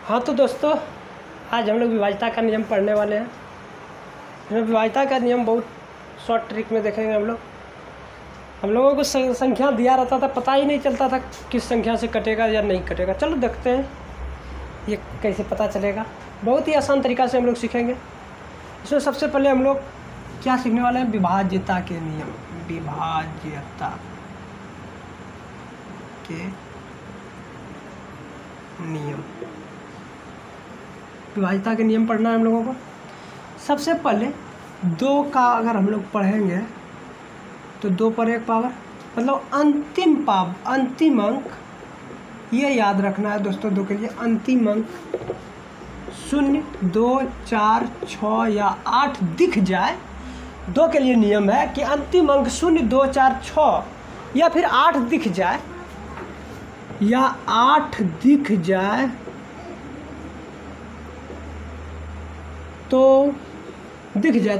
हाँ तो दोस्तों, आज हम लोग विभाज्यता का नियम पढ़ने वाले हैं। इसमें विभाज्यता का नियम बहुत शॉर्ट ट्रिक में देखेंगे हम लोगों को संख्या दिया रहता था, पता ही नहीं चलता था किस संख्या से कटेगा या नहीं कटेगा। चलो देखते हैं ये कैसे पता चलेगा। बहुत ही आसान तरीका से हम लोग सीखेंगे। इसमें सबसे पहले हम लोग क्या सीखने वाले हैं? विभाज्यता के नियम। विभाज्यता के नियम, विभाज्यता के नियम पढ़ना है हम लोगों को। सबसे पहले 2 का अगर हम लोग पढ़ेंगे तो 2 पर 1 पावर, मतलब अंतिम अंक, ये याद रखना है दोस्तों। 2 के लिए अंतिम अंक 0, 2, 4, 6 या 8 दिख जाए। 2 के लिए नियम है कि अंतिम अंक 0, 2, 4, 6 या फिर 8 दिख जाए, या 8 दिख जाए तो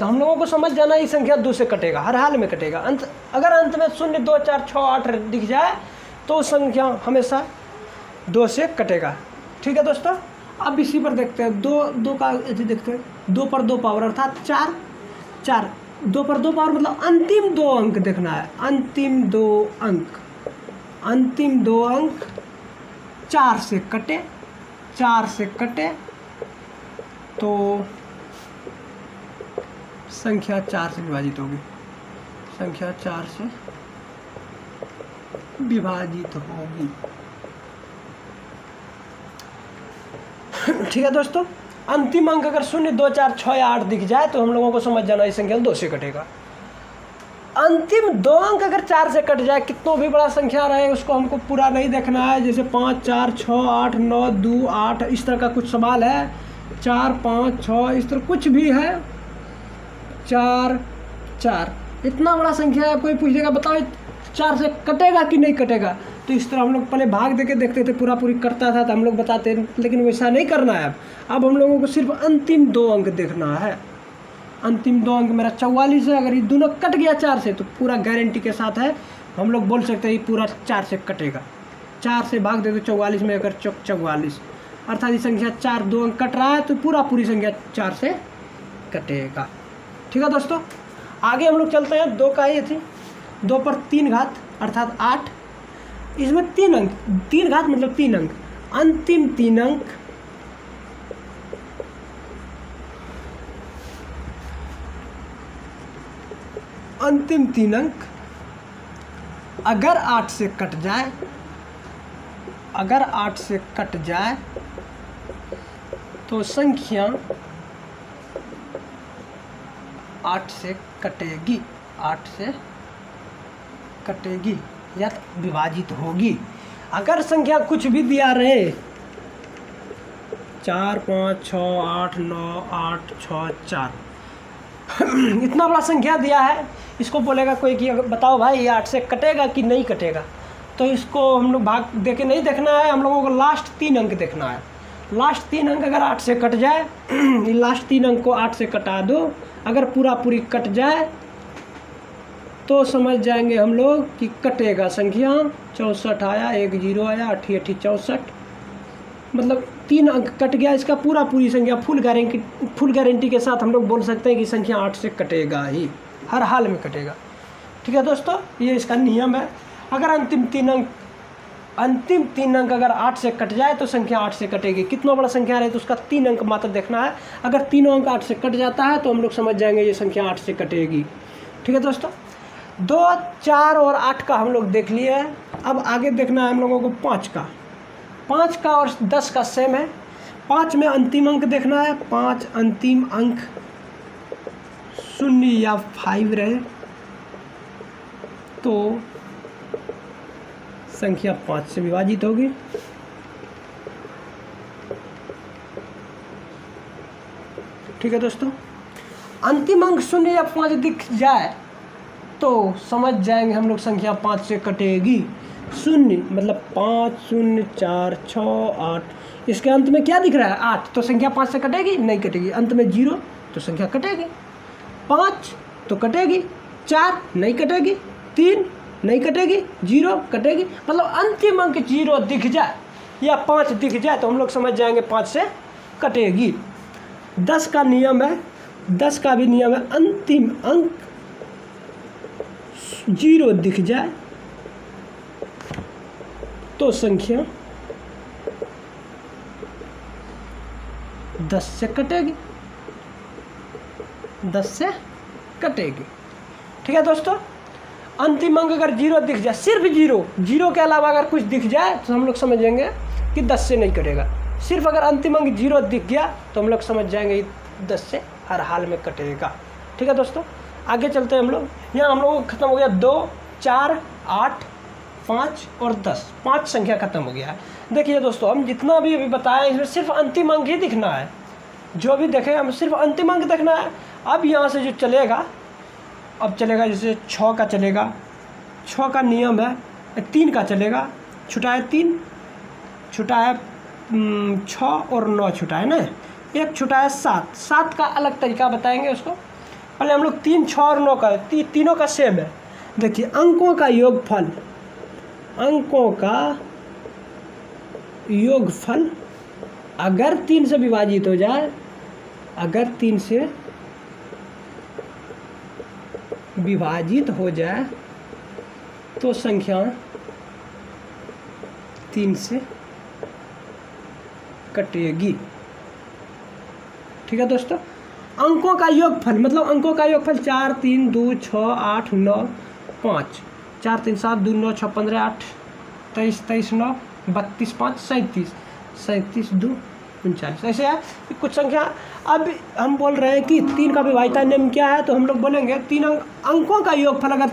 हम लोगों को समझ जाना ये संख्या 2 से कटेगा, हर हाल में कटेगा। अगर अंत में 0, 2, 4, 6, 8 दिख जाए तो संख्या हमेशा 2 से कटेगा। ठीक है दोस्तों, अब इसी पर देखते हैं। 2 का ऐसे देखते हैं। 2 पर 2 पावर अर्थात 4। 2 पर 2 पावर मतलब अंतिम 2 अंक देखना है। अंतिम 2 अंक 4 से कटे तो संख्या 4 से विभाजित होगी। संख्या 4 से विभाजित होगी। ठीक है दोस्तों, अंतिम अंक अगर 0, 2, 4, 6 या 8 दिख जाए तो हम लोगों को समझ जाना इस संख्या 2 से कटेगा। अंतिम 2 अंक अगर 4 से कट जाए, कितना भी बड़ा संख्या रहे उसको हमको पूरा नहीं देखना है। जैसे 5, 4, 6, 8, 9, 2, 8 इस तरह का कुछ सवाल है। 4, 5, 6 इस तरह कुछ भी है। 4 इतना बड़ा संख्या है, कोई पूछेगा बताओ 4 से कटेगा कि नहीं कटेगा, तो इस तरह हम लोग पहले भाग देके देखते थे, पूरी कटता था तो हम लोग बताते, लेकिन वैसा नहीं करना है। अब हम लोगों को सिर्फ अंतिम 2 अंक देखना है। अंतिम 2 अंक मेरा 44 है। अगर ये दोनों कट गया 4 से तो पूरा गारंटी के साथ है, हम लोग बोल सकते हैं ये पूरा 4 से कटेगा। 4 से भाग दे तो 44 में अगर 44, अर्थात ये संख्या 4 2 अंक कट रहा है तो पूरी संख्या 4 से कटेगा। ठीक है दोस्तों, आगे हम लोग चलते हैं। 2 का ये थी। 2 पर 3 घात अर्थात 8। इसमें 3 अंक, 3 घात मतलब 3 अंक। अंतिम 3 अंक अगर 8 से कट जाए तो संख्या 8 से कटेगी या विभाजित होगी। अगर संख्या कुछ भी दिया रहे, 4, 5, 6, 8, 9, 8, 6, 4 इतना बड़ा संख्या दिया है, इसको बोलेगा कोई कि बताओ भाई ये 8 से कटेगा कि नहीं कटेगा, तो इसको हम लोग भाग देके नहीं देखना है। हम लोगों को लास्ट 3 अंक देखना है। लास्ट 3 अंक अगर 8 से कट जाए, लास्ट 3 अंक को 8 से कटा दो, अगर पूरी कट जाए तो समझ जाएंगे हम लोग कि कटेगा। संख्या 64 आया, 1 0 आया, 8 8 64, मतलब 3 अंक कट गया। इसका पूरी संख्या फुल गारंटी के साथ हम लोग बोल सकते हैं कि संख्या 8 से कटेगा ही, हर हाल में कटेगा। ठीक है दोस्तों, ये इसका नियम है। अगर अंतिम 3 अंक अगर 8 से कट जाए तो संख्या 8 से कटेगी। कितना बड़ा संख्या रहे तो उसका 3 अंक मात्र देखना है। अगर 3 अंक 8 से कट जाता है तो हम लोग समझ जाएंगे ये संख्या 8 से कटेगी। ठीक है दोस्तों, 2, 4 और 8 का हम लोग देख लिए हैं। अब आगे देखना है हम लोगों को 5 का। 5 का और 10 का सेम है। 5 में अंतिम अंक देखना है। 5 अंतिम अंक 0 या 5 रहे तो संख्या 5 से विभाजित होगी। ठीक है दोस्तों, अंतिम अंक 0 या 5 दिख जाए तो समझ जाएंगे हम लोग संख्या 5 से कटेगी। 0 मतलब 5 0 4 6 8, इसके अंत में क्या दिख रहा है? 8, तो संख्या 5 से कटेगी? नहीं कटेगी। अंत में 0 तो संख्या कटेगी। 5 तो कटेगी, 4 नहीं कटेगी, 3 नहीं कटेगी, 0 कटेगी। मतलब अंतिम अंक 0 दिख जाए या 5 दिख जाए तो हम लोग समझ जाएंगे 5 से कटेगी। 10 का नियम है, 10 का भी नियम है, अंतिम अंक 0 दिख जाए तो संख्या 10 से कटेगी, 10 से कटेगी। ठीक है दोस्तों, अंतिम अंक अगर 0 दिख जाए, सिर्फ 0 के अलावा अगर कुछ दिख जाए तो हम लोग समझेंगे कि 10 से नहीं कटेगा। सिर्फ अगर अंतिम अंक 0 दिख गया तो हम लोग समझ जाएंगे 10 से हर हाल में कटेगा। ठीक है दोस्तों, आगे चलते हैं हम लोग। यहाँ हम लोग खत्म हो गया 2, 4, 8, 5 और 10, 5 संख्या खत्म हो गया है। देखिए दोस्तों, हम जितना भी अभी बताया इसमें सिर्फ अंतिम अंक ही दिखना है, जो भी देखें हम सिर्फ अंतिम अंक देखना है। अब यहाँ से जो चलेगा, अब चलेगा जैसे 6 का चलेगा, 6 का नियम है, 3 का चलेगा, छुटा है 3, छुटा है 6 और 9 छुटा है ना, एक छुटा है 7, 7 का अलग तरीका बताएंगे उसको। पहले हम लोग 3, 6 और 9 का, तीनों का सेम है। देखिए अंकों का योगफल, अंकों का योगफल अगर 3 से विभाजित हो जाए, अगर 3 से विभाजित हो जाए तो संख्या 3 से कटेगी। ठीक है दोस्तों, अंकों का योगफल मतलब अंकों का योगफल 4, 3, 2, 6, 8, 9, 5, 4, 3, 7, 2, 9, 6, 15, 8, 23, 23, 9, 32, 5, 37, 37, 2, 39, ऐसे है कुछ संख्या। अब हम बोल रहे हैं कि 3 का विभाज्यता नियम क्या है, तो हम लोग बोलेंगे 3 अंकों का योगफल अगर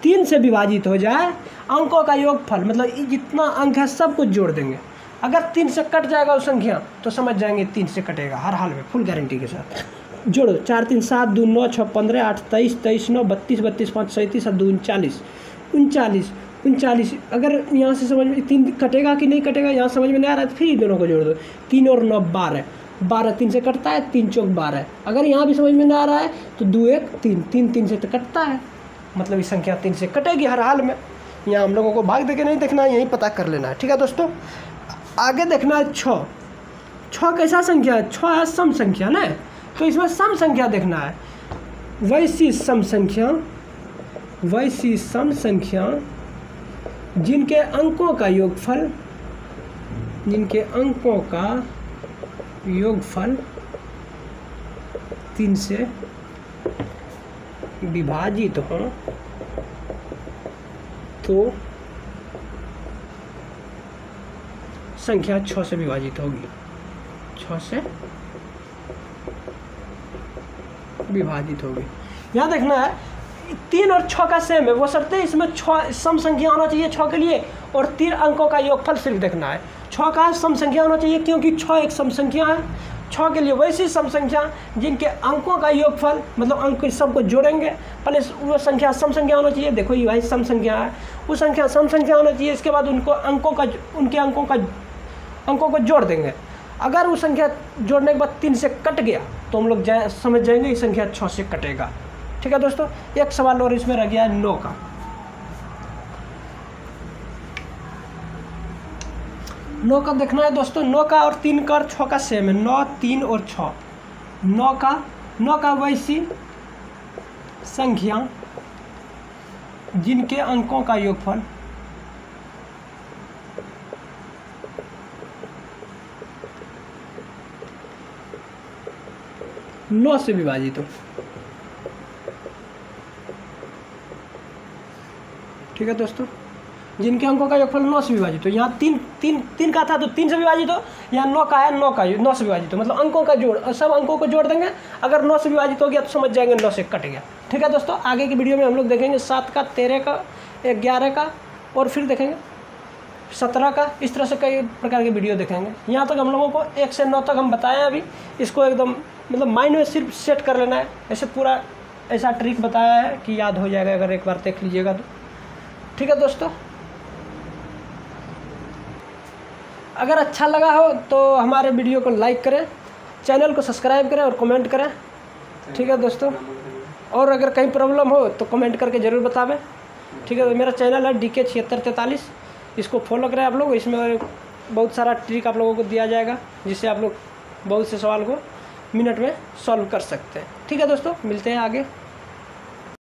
3 से विभाजित हो जाए, अंकों का योगफल मतलब जितना अंक है सब कुछ जोड़ देंगे। अगर 3 से कट जाएगा उस संख्या तो समझ जाएंगे 3 से कटेगा हर हाल में, फुल गारंटी के साथ। जोड़ो 4, 3, 7, 2, 9, 6, 15, 8, 23, 23, 9, 32, 32, 5, 37, 2, 39, 39, 39। अगर यहाँ से समझ में 3 कटेगा कि नहीं कटेगा यहाँ समझ में नहीं आ रहा है तो फिर दोनों को जोड़ दो, 3 और 9 12, 12 3 से कटता है, 3 चौक 12। अगर यहाँ भी समझ में नहीं आ रहा है तो 2 1 3, 3 3 से तो कटता है, मतलब ये संख्या 3 से कटेगी हर हाल में। यहाँ हम लोगों को भाग दे के नहीं देखना है, यही पता कर लेना है। ठीक है दोस्तों, आगे देखना है 6। 6 कैसा संख्या है? 6 है सम संख्या ना, तो इसमें सम संख्या देखना है। वैसी सम संख्या, वैसी सम संख्या जिनके अंकों का योगफल, जिनके अंकों का योगफल 3 से विभाजित हो तो संख्या 6 से विभाजित होगी, 6 से विभाजित होगी। यहाँ देखना है 3 और 6 का सेम है, वो शर्तें इसमें 6 सम संख्या होना चाहिए 6 के लिए, और 3 अंकों का योगफल सिर्फ देखना है। 6 का सम संख्या होना चाहिए क्योंकि 6 एक सम संख्या है। 6 के लिए वैसी सम संख्या जिनके अंकों का योगफल मतलब अंक सबको जोड़ेंगे, पहले वो संख्या सम संख्या होना चाहिए। देखो ये भाई सम संख्या है, वो संख्या सम संख्या होना चाहिए। इसके बाद उनको अंकों का, उनके अंकों को जोड़ देंगे। अगर वो संख्या जोड़ने के बाद 3 से कट गया तो हम लोग समझ जाएंगे ये संख्या 6 से कटेगा। ठीक है दोस्तों, एक सवाल और इसमें रह गया है 9 का। 9 का देखना है दोस्तों। 9 का और 3 का और 6 का सेम है, 9, 3 और 6। 9 का वैसी संख्या जिनके अंकों का योगफल नौ से विभाजित हो। ठीक है दोस्तों, जिनके अंकों का योगफल 9 से विभाजित हो। यहाँ 3 का था तो 3 से विभाजित हो, यहाँ 9 का है 9 से विभाजित हो, मतलब अंकों का जोड़, सब अंकों को जोड़ देंगे। अगर 9 से विभाजित हो गया तो समझ जाएंगे 9 से कट गया। ठीक है दोस्तों, आगे की वीडियो में हम लोग देखेंगे 7 का, 13 का, 11 का, और फिर देखेंगे 17 का। इस तरह से कई प्रकार के वीडियो देखेंगे। यहाँ तक हम लोगों को 1 से 9 तक हम बताएं। अभी इसको एकदम मतलब माइंड में सिर्फ सेट कर लेना है। ऐसे पूरा ऐसा ट्रिक बताया है कि याद हो जाएगा अगर एक बार देख लीजिएगा तो। ठीक है दोस्तों, अगर अच्छा लगा हो तो हमारे वीडियो को लाइक करें, चैनल को सब्सक्राइब करें और कमेंट करें। ठीक है दोस्तों, और अगर कहीं प्रॉब्लम हो तो कमेंट करके ज़रूर बतावें। ठीक है। तो मेरा चैनल है DK 7643, इसको फॉलो करें आप लोग। इसमें बहुत सारा ट्रिक आप लोगों को दिया जाएगा, जिससे आप लोग बहुत से सवाल को मिनट में सॉल्व कर सकते हैं। ठीक है दोस्तों, मिलते हैं आगे।